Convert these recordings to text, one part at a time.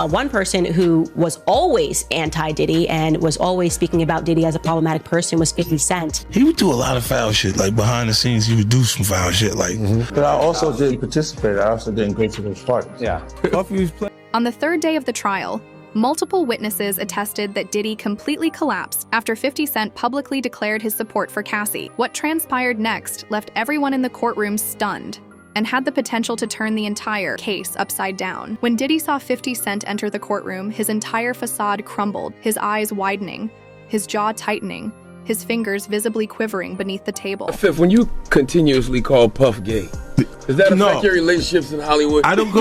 One person who was always anti-Diddy and was always speaking about Diddy as a problematic person was 50 Cent. He would do a lot of foul shit, like behind the scenes, he would do some foul shit, like. But I also didn't participate. I also didn't go to those parties. Yeah. On the third day of the trial, multiple witnesses attested that Diddy completely collapsed after 50 Cent publicly declared his support for Cassie. What transpired next left everyone in the courtroom stunned and had the potential to turn the entire case upside down. When Diddy saw 50 Cent enter the courtroom, his entire facade crumbled, his eyes widening, his jaw tightening, his fingers visibly quivering beneath the table. Fifth, when you continuously call Puff gay, does that affect your relationships in Hollywood? I don't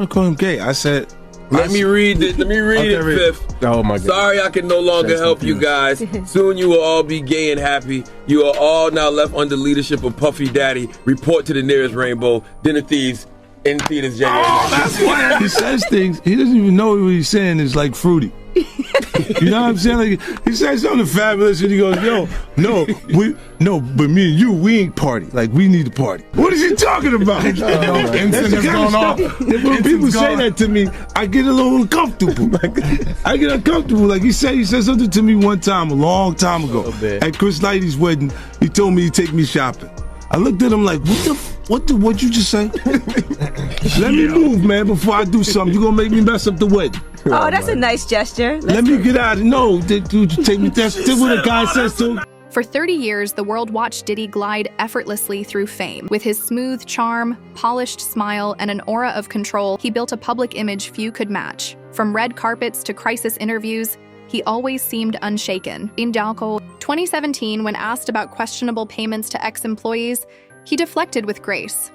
call him gay. I said, Let me read it, Fifth. Oh my God. Sorry I can no longer help you guys. Soon you will all be gay and happy. You are all now left under leadership of Puffy Daddy. Report to the nearest rainbow. Dinner Thieves in theaters January. Oh, that's why he says things. He doesn't even know what he's saying is like fruity. You know what I'm saying? Like, he says something fabulous and he goes, yo, but me and you, we ain't party. Like, we need to party. What is he talking about? Incident is going on. When people say that to me, I get a little uncomfortable. I get uncomfortable. Like, he said something to me one time, a long time ago. At Chris Lighty's wedding, he told me he'd take me shopping. I looked at him like, what'd you just say? Let me move, man, before I do something. You're gonna make me mess up the wedding. Oh, that's a nice gesture. Let me get out of no, dude, take me. That's what a guy says to him. For 30 years, the world watched Diddy glide effortlessly through fame. With his smooth charm, polished smile, and an aura of control, he built a public image few could match. From red carpets to crisis interviews, he always seemed unshaken. In 2017, when asked about questionable payments to ex-employees, he deflected with grace.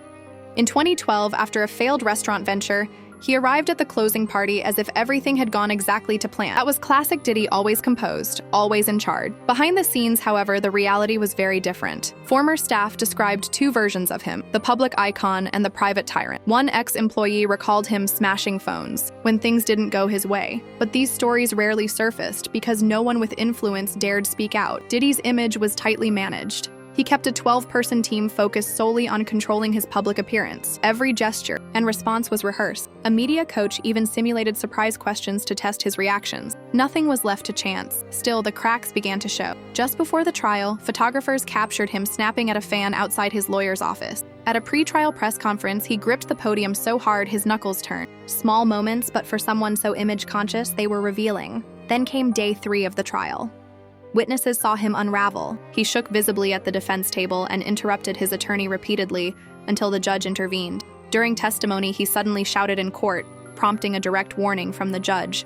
In 2012, after a failed restaurant venture, he arrived at the closing party as if everything had gone exactly to plan. That was classic Diddy, always composed, always in charge. Behind the scenes, however, the reality was very different. Former staff described two versions of him, the public icon and the private tyrant. One ex-employee recalled him smashing phones when things didn't go his way. But these stories rarely surfaced because no one with influence dared speak out. Diddy's image was tightly managed. He kept a 12-person team focused solely on controlling his public appearance. Every gesture and response was rehearsed. A media coach even simulated surprise questions to test his reactions. Nothing was left to chance. Still, the cracks began to show. Just before the trial, photographers captured him snapping at a fan outside his lawyer's office. At a pre-trial press conference, he gripped the podium so hard his knuckles turned. Small moments, but for someone so image-conscious, they were revealing. Then came day 3 of the trial. Witnesses saw him unravel. He shook visibly at the defense table and interrupted his attorney repeatedly until the judge intervened. During testimony, he suddenly shouted in court, prompting a direct warning from the judge.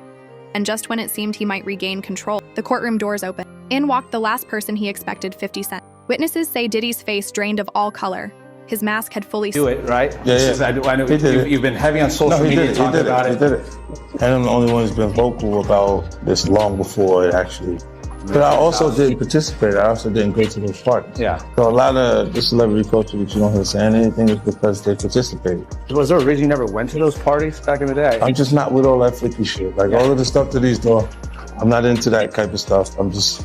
And just when it seemed he might regain control, the courtroom doors opened. In walked the last person he expected, 50 Cent. Witnesses say Diddy's face drained of all color. His mask had fully... Do it, right? Yeah. I know you've been heavy on social media talking about it. He did it. And I'm the only one who's been vocal about this long before it actually... But I also didn't participate. I also didn't go to those parties. Yeah. So a lot of the celebrity culture that you don't hear saying anything is because they participated. Was there a reason you never went to those parties back in the day? I'm just not with all that flicky shit. Like all of the stuff that he's doing, I'm not into that type of stuff. I'm just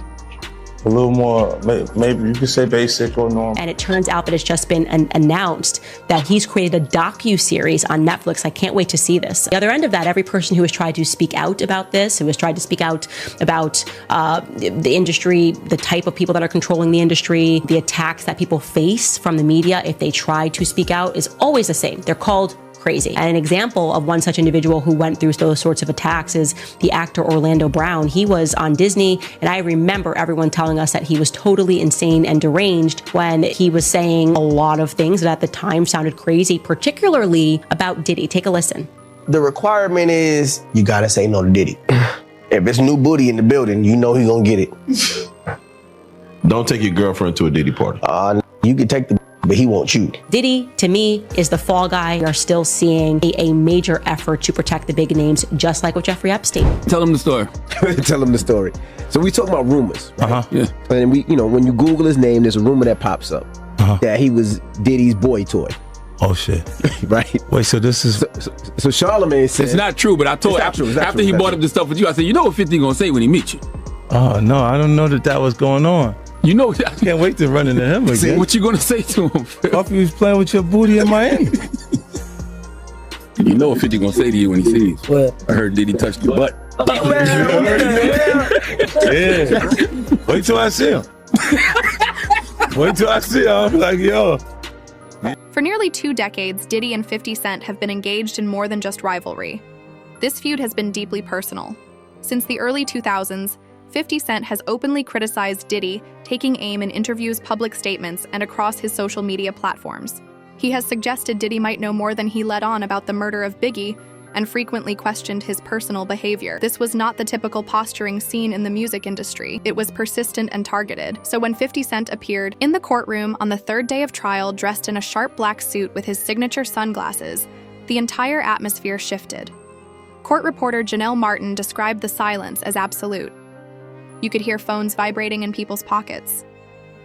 a little more, maybe you could say basic or normal. And it turns out that it's just been announced that he's created a docu-series on Netflix. I can't wait to see this. The other end of that, every person who has tried to speak out about this, who has tried to speak out about the industry, the type of people that are controlling the industry, the attacks that people face from the media if they try to speak out, is always the same. They're called crazy. And an example of one such individual who went through those sorts of attacks is the actor Orlando Brown. He was on Disney, and I remember everyone telling us that he was totally insane and deranged when he was saying a lot of things that at the time sounded crazy, particularly about Diddy. Take a listen. The requirement is you gotta say no to Diddy. If it's new booty in the building, you know he's gonna get it. Don't take your girlfriend to a Diddy party. You can take the but he won't you. Diddy, to me, is the fall guy. We are still seeing a major effort to protect the big names, just like with Jeffrey Epstein. Tell him the story. Tell him the story. So we talking about rumors, right? Yeah. And we, when you Google his name, there's a rumor that pops up that he was Diddy's boy toy. Oh shit! Right? Wait, so this is so Charlamagne said it's not true, but I told after he brought up the stuff with you, I said, you know what 50 gonna say when he meets you? Oh no, I don't know that was going on. You know, I can't wait to run into him again. See, what you gonna say to him? Puffy was playing with your booty in Miami. You know what 50 gonna say to you when he sees? What? I heard Diddy touched your butt. Yeah. Wait till I see him. Wait till I see him. I'm like, yo. For nearly 2 decades, Diddy and 50 Cent have been engaged in more than just rivalry. This feud has been deeply personal. Since the early 2000s, 50 Cent has openly criticized Diddy, taking aim in interviews, public statements, and across his social media platforms. He has suggested Diddy might know more than he let on about the murder of Biggie, and frequently questioned his personal behavior. This was not the typical posturing seen in the music industry. It was persistent and targeted. So when 50 Cent appeared in the courtroom on the 3rd day of trial dressed in a sharp black suit with his signature sunglasses, the entire atmosphere shifted. Court reporter Janelle Martin described the silence as absolute. You could hear phones vibrating in people's pockets.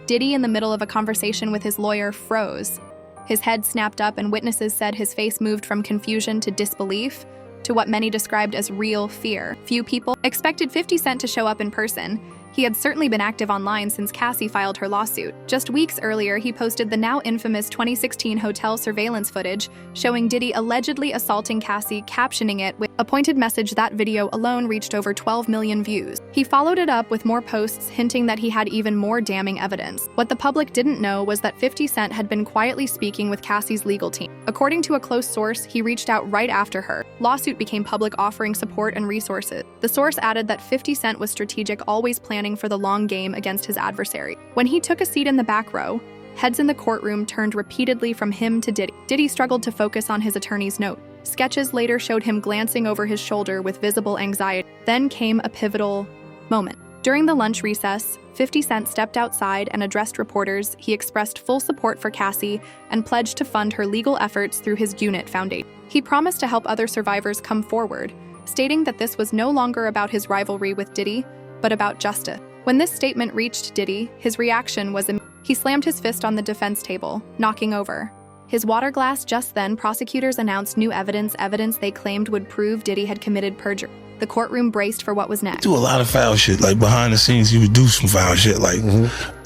Diddy, in the middle of a conversation with his lawyer, froze. His head snapped up, and witnesses said his face moved from confusion to disbelief to what many described as real fear. Few people expected 50 Cent to show up in person. He had certainly been active online since Cassie filed her lawsuit. Just weeks earlier, he posted the now infamous 2016 hotel surveillance footage showing Diddy allegedly assaulting Cassie, captioning it with a pointed message. That video alone reached over 12 million views. He followed it up with more posts hinting that he had even more damning evidence. What the public didn't know was that 50 Cent had been quietly speaking with Cassie's legal team. According to a close source, he reached out right after her lawsuit became public, offering support and resources. The source added that 50 Cent was strategic, always planning for the long game against his adversary. When he took a seat in the back row, heads in the courtroom turned repeatedly from him to Diddy. Diddy struggled to focus on his attorney's note. Sketches later showed him glancing over his shoulder with visible anxiety. Then came a pivotal moment. During the lunch recess, 50 Cent stepped outside and addressed reporters. He expressed full support for Cassie and pledged to fund her legal efforts through his UNIT Foundation. He promised to help other survivors come forward, stating that this was no longer about his rivalry with Diddy, but about justice. When this statement reached Diddy, his reaction was he slammed his fist on the defense table, knocking over his water glass. Just then, prosecutors announced new evidence they claimed would prove Diddy had committed perjury. The courtroom braced for what was next. Do a lot of foul shit, like behind the scenes. He would do some foul shit, like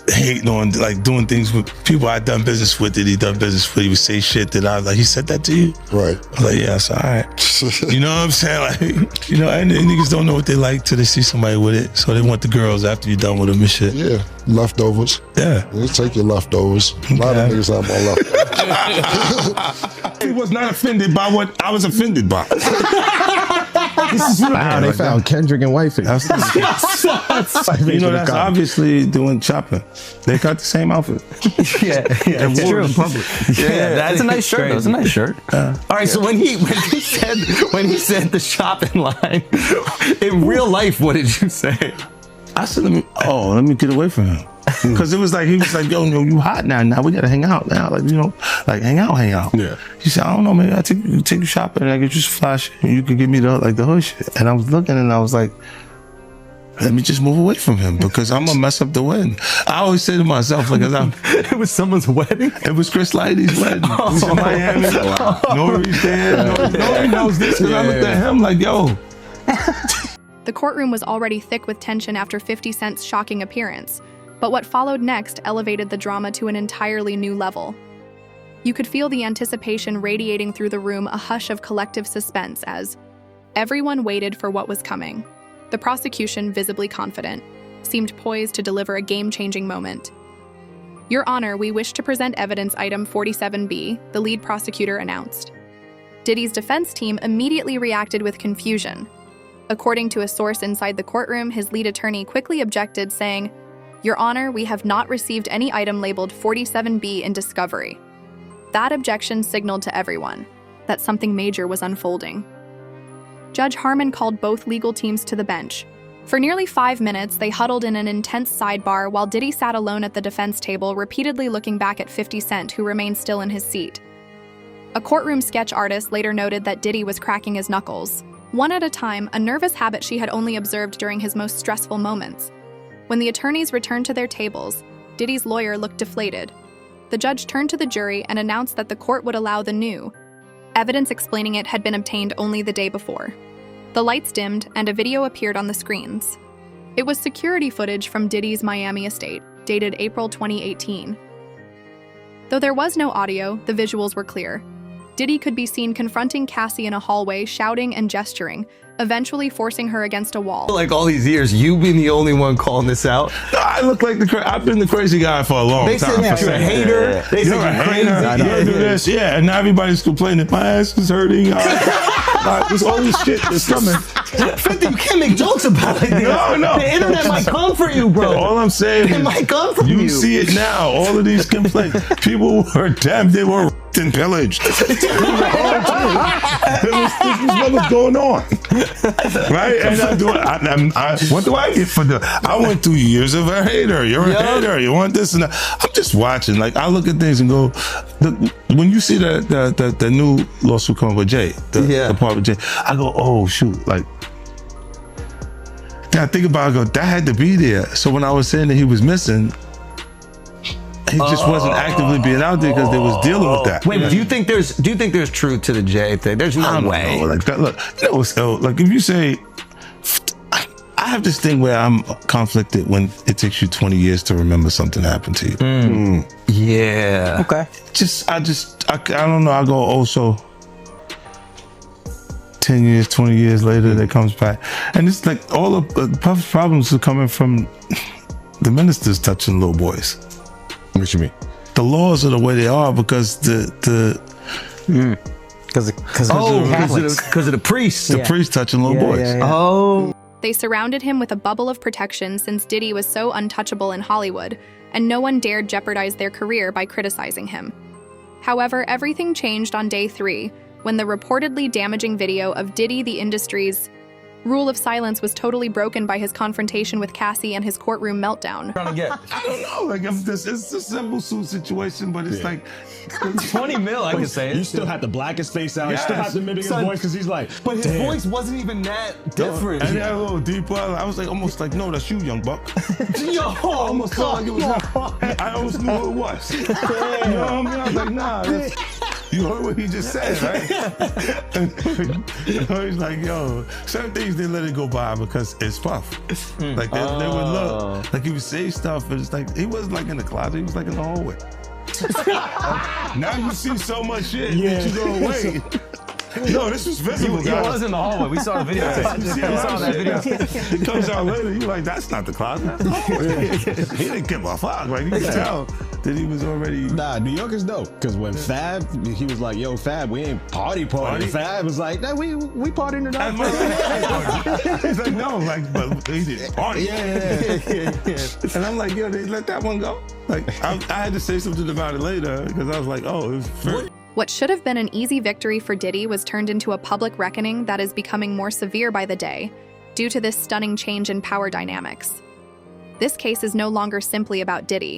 hating on, like doing things with people I'd done business with. That he done business with. He would say shit that I was like, he said that to you, right? I was like, yeah, it's all right. You know what I'm saying? Like, you know, and niggas don't know what they like till they see somebody with it, so they want the girls after you're done with them and shit. Yeah, leftovers. Yeah, you take your leftovers. A lot of niggas have my leftovers. He was not offended by what I was offended by. This is wow, they found Kendrick and Wifey. You know, that's obviously doing shopping. They got the same outfit. Yeah, it's true. In public. Yeah, that's a nice shirt. That's a nice shirt. All right, so when he said the shopping line, in real life, what did you say? I said, let me get away from him. Because it was like, he was like, yo, you hot now. Now we gotta hang out now. Like, you know, like hang out. Yeah. He said, I don't know, maybe I take you shopping and I get you some flash and you can give me the hood shit. And I was looking and I was like, let me just move away from him because I'm gonna mess up the wedding. I always say to myself, like, it was someone's wedding? It was Chris Lighty's wedding. He was in Miami. Nori's there. Nori knows this because I looked at him like, yo. The courtroom was already thick with tension after 50 Cent's shocking appearance. But what followed next elevated the drama to an entirely new level. You could feel the anticipation radiating through the room, a hush of collective suspense as everyone waited for what was coming. The prosecution, visibly confident, seemed poised to deliver a game-changing moment. Your Honor, we wish to present evidence item 47B, the lead prosecutor announced. Diddy's defense team immediately reacted with confusion. According to a source inside the courtroom, his lead attorney quickly objected, saying, Your Honor, we have not received any item labeled 47B in discovery. That objection signaled to everyone that something major was unfolding. Judge Harmon called both legal teams to the bench. For nearly 5 minutes, they huddled in an intense sidebar while Diddy sat alone at the defense table, repeatedly looking back at 50 Cent, who remained still in his seat. A courtroom sketch artist later noted that Diddy was cracking his knuckles, one at a time, a nervous habit she had only observed during his most stressful moments. When the attorneys returned to their tables, Diddy's lawyer looked deflated. The judge turned to the jury and announced that the court would allow the new evidence explaining it had been obtained only the day before. The lights dimmed and a video appeared on the screens. It was security footage from Diddy's Miami estate, dated April 2018. Though there was no audio, the visuals were clear. Diddy could be seen confronting Cassie in a hallway, shouting and gesturing, eventually forcing her against a wall. Like all these years, you being the only one calling this out. No, I look like I've been the crazy guy for a long time. They said you're a hater. They said you're crazy. You do this, yeah. And now everybody's complaining. My ass is hurting. There's all this shit that's coming. 50, you can't make jokes about it. No. The internet might come for you, bro. All I'm saying it might come from you. You see it now. All of these complaints. People were damn, they were and pillaged. This was what was going on. Right? And what do I get for I went through years of a hater. You're a hater. You want this and that. I'm just watching. Like, I look at things and go, when you see the new lawsuit coming with Jay, the part with Jay, I go, oh, shoot. Like, then I think about it, I go, that had to be there. So when I was saying that he was missing, he just wasn't actively being out there because they was dealing with that. Wait, do you think there's truth to the Jay thing? There's no way. Like that, look, you know, so like if you say, I have this thing where I'm conflicted when it takes you 20 years to remember something happened to you. Yeah. Okay. I don't know. I go, oh, so 10 years, 20 years later, it comes back. And it's like all of the Puff's problems are coming from the ministers touching little boys. What you mean? The laws are the way they are because because of the priests. The priests touching little boys. Oh. They surrounded him with a bubble of protection since Diddy was so untouchable in Hollywood, and no one dared jeopardize their career by criticizing him. However, everything changed on day 3, when the reportedly damaging video of Diddy the industry's rule of silence was totally broken by his confrontation with Cassie and his courtroom meltdown. I don't know, like it's a simple suit situation, but it's like 20 mil, I can say it. You still have to black his face out. You still have to mimic his voice because he's like, but his voice wasn't even that different. And that little deeper, I was like almost like, no, that's you, young buck. Yo, I almost felt like it was him. I almost knew who it was. You know what I mean? I was like, nah, you heard what he just said, right? He's like, yo, certain things they let it go by because it's Puff. Like they would look, like he would say stuff, but it's like he wasn't like in the closet, he was like in the hallway. Now you see so much shit that you go, wait. No, this was visible. He was in the hallway. We saw the video. We saw that video. It comes out later. You're like, that's not the closet. That's the hallway. He didn't give a fuck. Like, you can tell that he was already. Nah, New Yorkers know. Because when Fab, he was like, yo, Fab, we ain't party. Fab was like, nah, we partying tonight. He's like, no, like, but he didn't party. Yeah. And I'm like, yo, they let that one go. Like, I had to say something about it later because I was like, oh, it was fair. What should have been an easy victory for Diddy was turned into a public reckoning that is becoming more severe by the day, due to this stunning change in power dynamics. This case is no longer simply about Diddy.